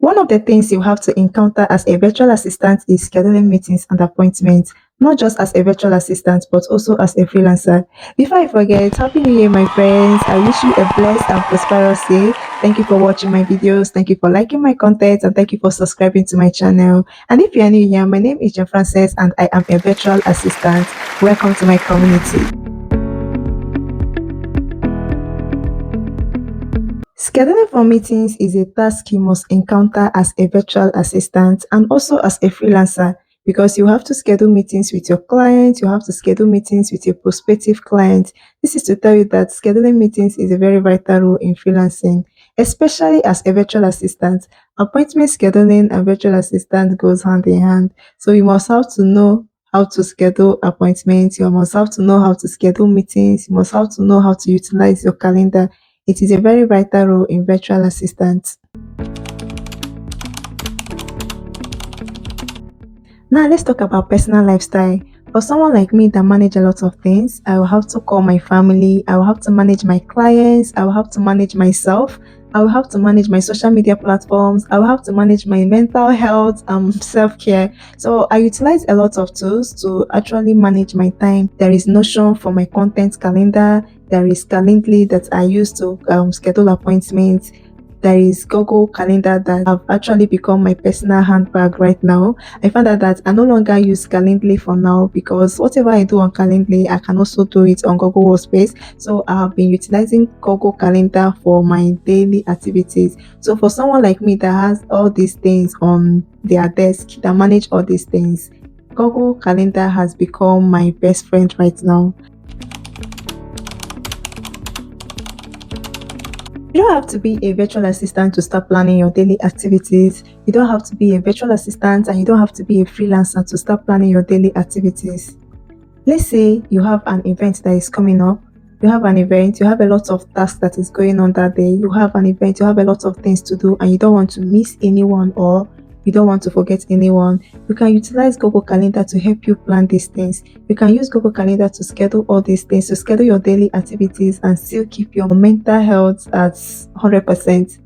One of the things you have to encounter as a virtual assistant is scheduling meetings and appointments, not just as a virtual assistant, but also as a freelancer. Before I forget, Happy New Year, my friends. I wish you a blessed and prosperous day. Thank you for watching my videos. Thank you for liking my content. And thank you for subscribing to my channel. And if you are new here, my name is Jen Frances and I am a virtual assistant. Welcome to my community. Scheduling for meetings is a task you must encounter as a virtual assistant and also as a freelancer because you have to schedule meetings with your clients, you have to schedule meetings with your prospective clients. This is to tell you that scheduling meetings is a very vital role in freelancing, especially as a virtual assistant. Appointment scheduling and virtual assistant goes hand in hand. So you must have to know how to schedule appointments, you must have to know how to schedule meetings, you must have to know how to utilize your calendar. It is a very vital role in virtual assistants. Now let's talk about personal lifestyle. For someone like me that manage a lot of things, I will have to call my family, I will have to manage my clients, I will have to manage myself, I will have to manage my social media platforms, I will have to manage my mental health and self-care. So I utilize a lot of tools to actually manage my time. There is Notion for my content calendar, there is Calendly that I use to schedule appointments. There is Google Calendar that have actually become my personal handbag right now. I found out that I no longer use Calendly for now because whatever I do on Calendly, I can also do it on Google Workspace. So I have been utilizing Google Calendar for my daily activities. So for someone like me that has all these things on their desk, that manage all these things, Google Calendar has become my best friend right now. You don't have to be a virtual assistant to start planning your daily activities. You don't have to be a virtual assistant and you don't have to be a freelancer to start planning your daily activities. Let's say you have an event that is coming up. You have an event, you have a lot of tasks that is going on that day. You have an event, you have a lot of things to do and you don't want to miss anyone or you don't want to forget anyone. You can utilize Google Calendar to help you plan these things. You can use Google Calendar to schedule all these things, to schedule your daily activities and still keep your mental health at 100%.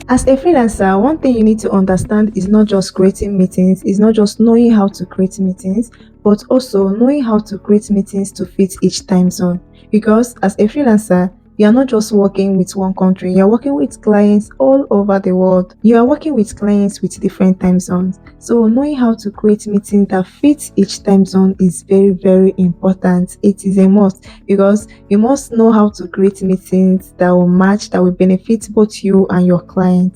As a freelancer, one thing you need to understand is not just creating meetings, it's not just knowing how to create meetings, but also knowing how to create meetings to fit each time zone. Because as a freelancer, you are not just working with one country, you are working with clients all over the world. You are working with clients with different time zones. So knowing how to create meetings that fit each time zone is very, very important. It is a must because you must know how to create meetings that will match, that will benefit both you and your client.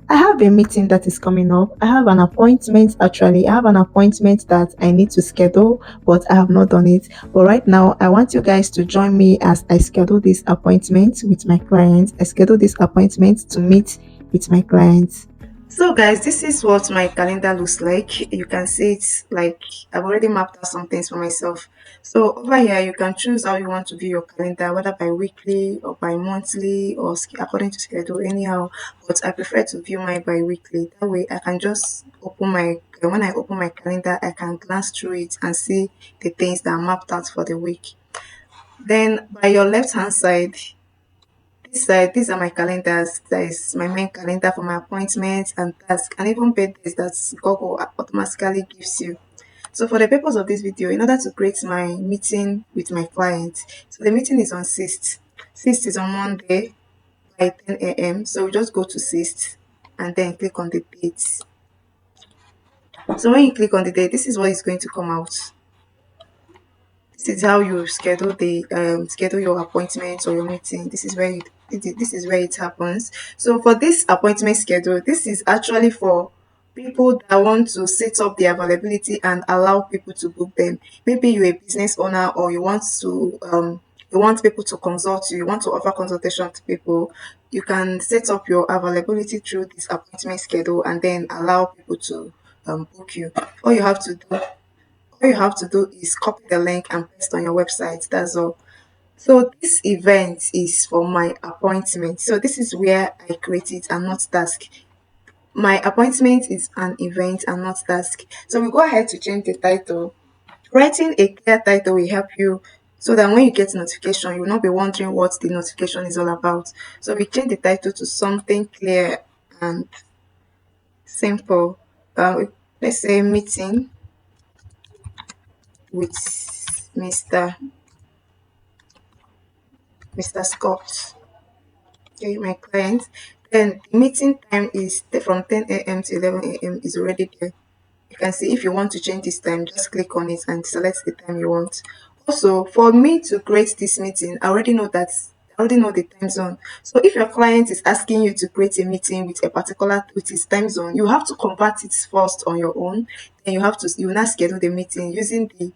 I have a meeting that is coming up. I have an appointment actually. I have an appointment that I need to schedule, but I have not done it. But right now, I want you guys to join me as I schedule this appointment with my clients. I schedule this appointment to meet with my clients. So guys, this is what my calendar looks like. You can see it like I've already mapped out some things for myself. So over here, you can choose how you want to view your calendar, whether by weekly or by monthly or according to schedule, anyhow. But I prefer to view mine by weekly. That way, I can just open my when I open my calendar, I can glance through it and see the things that are mapped out for the week. Then by your left hand side, these are my calendars. That is my main calendar for my appointments and tasks, and even birthdays that Google automatically gives you. So for the purpose of this video, in order to create my meeting with my client, so the meeting is on 6th. 6th is on Monday by 10 a.m. So we just go to 6th and then click on the date. So when you click on the date, this is what is going to come out. This is how you schedule your appointments or your meeting. This is where it happens. So for this appointment schedule, this is actually for people that want to set up the availability and allow people to book them. Maybe you're a business owner or you want people to consult you, you want to offer consultation to people. You can set up your availability through this appointment schedule and then allow people to book you. All you have to do all you have to do is copy the link and paste on your website. That's all. So this event is for my appointment. So this is where I create it and not task. My appointment is an event and not task. So we go ahead to change the title. Writing a clear title will help you so that when you get notification, you will not be wondering what the notification is all about. So we change the title to something clear and simple. Let's say meeting with Mr. Mr. Scott, okay, my client. Then the meeting time is from 10 a.m. to 11 a.m. is already there. You can see if you want to change this time, just click on it and select the time you want. Also, for me to create this meeting, I already know the time zone. So if your client is asking you to create a meeting with a particular with his time zone, you have to convert it first on your own. Then you will now schedule the meeting using the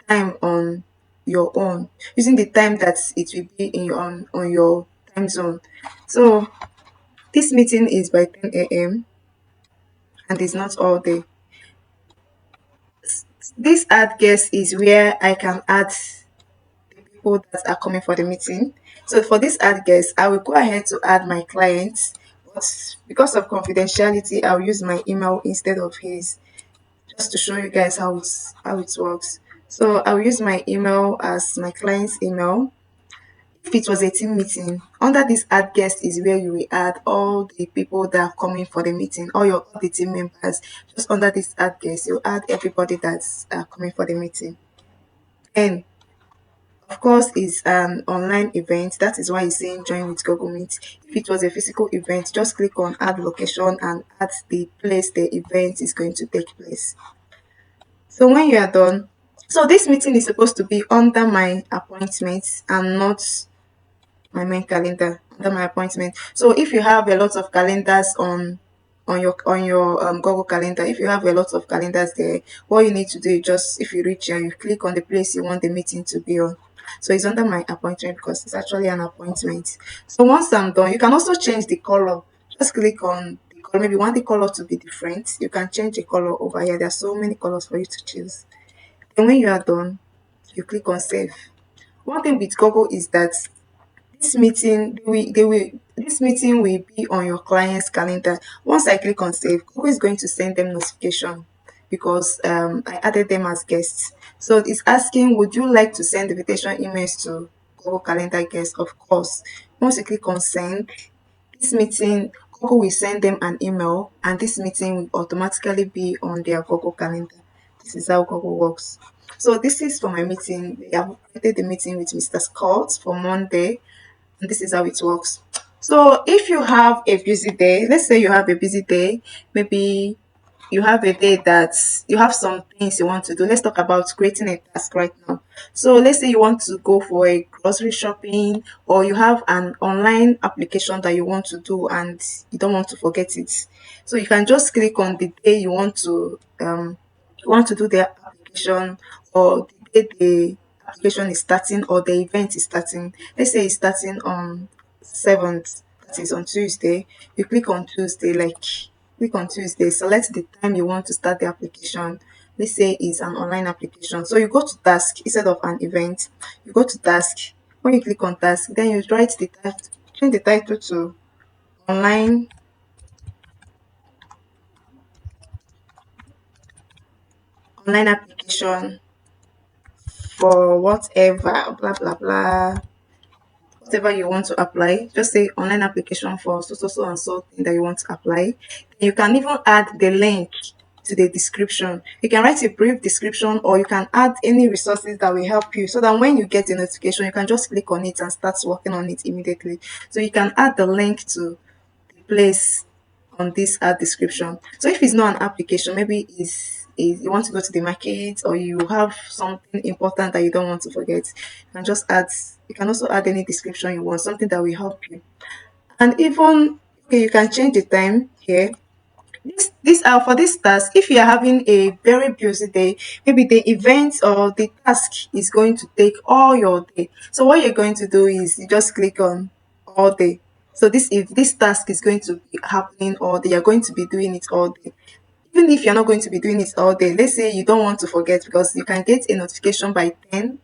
time on your own, using the time that it will be in your on your time zone. So this meeting is by 10 a.m. and it's not all day. This add guest is where I can add people that are coming for the meeting. So for this add guest, I will go ahead to add my clients, but because of confidentiality, I'll use my email instead of his, just to show you guys how it works. So I'll use my email as my client's email. If it was a team meeting, under this add guest is where you will add all the people that are coming for the meeting, all the team members. Just under this add guest, you add everybody that's coming for the meeting. And of course, it's an online event. That is why it's saying join with Google Meet. If it was a physical event, just click on add location and add the place the event is going to take place. So when you are done, so this meeting is supposed to be under my appointments and not my main calendar, under my appointment. So if you have a lot of calendars on your Google Calendar, if you have a lot of calendars there, what you need to do is just, if you reach here, you click on the place you want the meeting to be on. So it's under my appointment because it's actually an appointment. So once I'm done, you can also change the color. Just click on the color. Maybe you want the color to be different. You can change the color over here. There are so many colors for you to choose. And when you are done, you click on save. One thing with Google is that this meeting will be on your client's calendar. Once I click on save, Google is going to send them notification because I added them as guests. So it's asking, would you like to send invitation emails to Google Calendar guests? Of course. Once you click on send, this meeting, Google will send them an email and this meeting will automatically be on their Google Calendar. This is how Google works. So this is for my meeting. We have created the meeting with Mr. Scott for Monday, and this is how it works. So if you have a busy day, let's say you have a busy day, maybe you have a day that you have some things you want to do. Let's talk about creating a task right now. So let's say you want to go for a grocery shopping, or you have an online application that you want to do and you don't want to forget it. So you can just click on the day you want to do the application, or the day the application is starting or the event is starting. Let's say it's starting on 7th, that is on Tuesday. You click on Tuesday, like click on Tuesday, select the time you want to start the application. Let's say it's an online application. So you go to task instead of an event. You go to task. When you click on task, then you write the title, change the title to online online application for whatever, blah blah blah, whatever you want to apply. Just say online application for so and so thing that you want to apply. You can even add the link to the description. You can write a brief description, or you can add any resources that will help you, so that when you get the notification, you can just click on it and start working on it immediately. So you can add the link to the place on this ad description. So if it's not an application, maybe is you want to go to the market, or you have something important that you don't want to forget, you can just add, you can also add any description you want, something that will help you. And even, okay, you can change the time here. This for this task, if you are having a very busy day, maybe the event or the task is going to take all your day. So what you're going to do is you just click on all day. So this, if this task is going to be happening all day, you're going to be doing it all day. Even if you're not going to be doing it all day, let's say you don't want to forget, because you can get a notification by 10.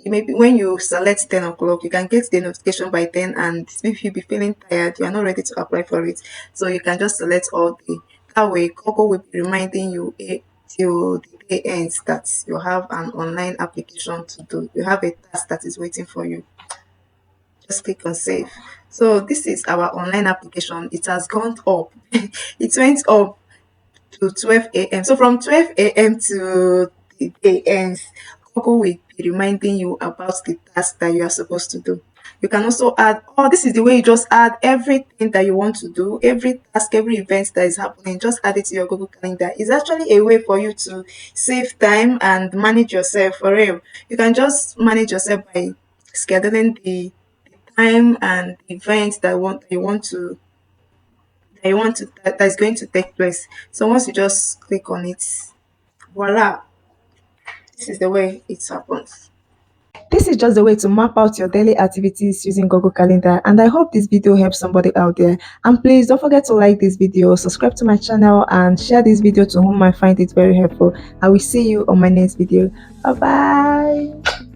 Maybe when you select 10 o'clock, you can get the notification by 10, and if you be feeling tired, you are not ready to apply for it. So you can just select all day. That way, Google will be reminding you till the day ends that you have an online application to do, you have a task that is waiting for you, just click on save. So this is our online application. It has gone up. It went up to 12 a.m. So from 12 a.m. to the day ends, Google will be reminding you about the task that you are supposed to do. You can also add, oh, this is the way you just add everything that you want to do, every task, every event that is happening, just add it to your Google Calendar. It's actually a way for you to save time and manage yourself for real. You can just manage yourself by scheduling the time and events that is going to take place. So once you just click on it, voila, this is the way it happens. This is just the way to map out your daily activities using Google Calendar, and I hope this video helps somebody out there. And please don't forget to like this video, subscribe to my channel, and share this video to whom I find it very helpful. I will see you on my next video. Bye bye.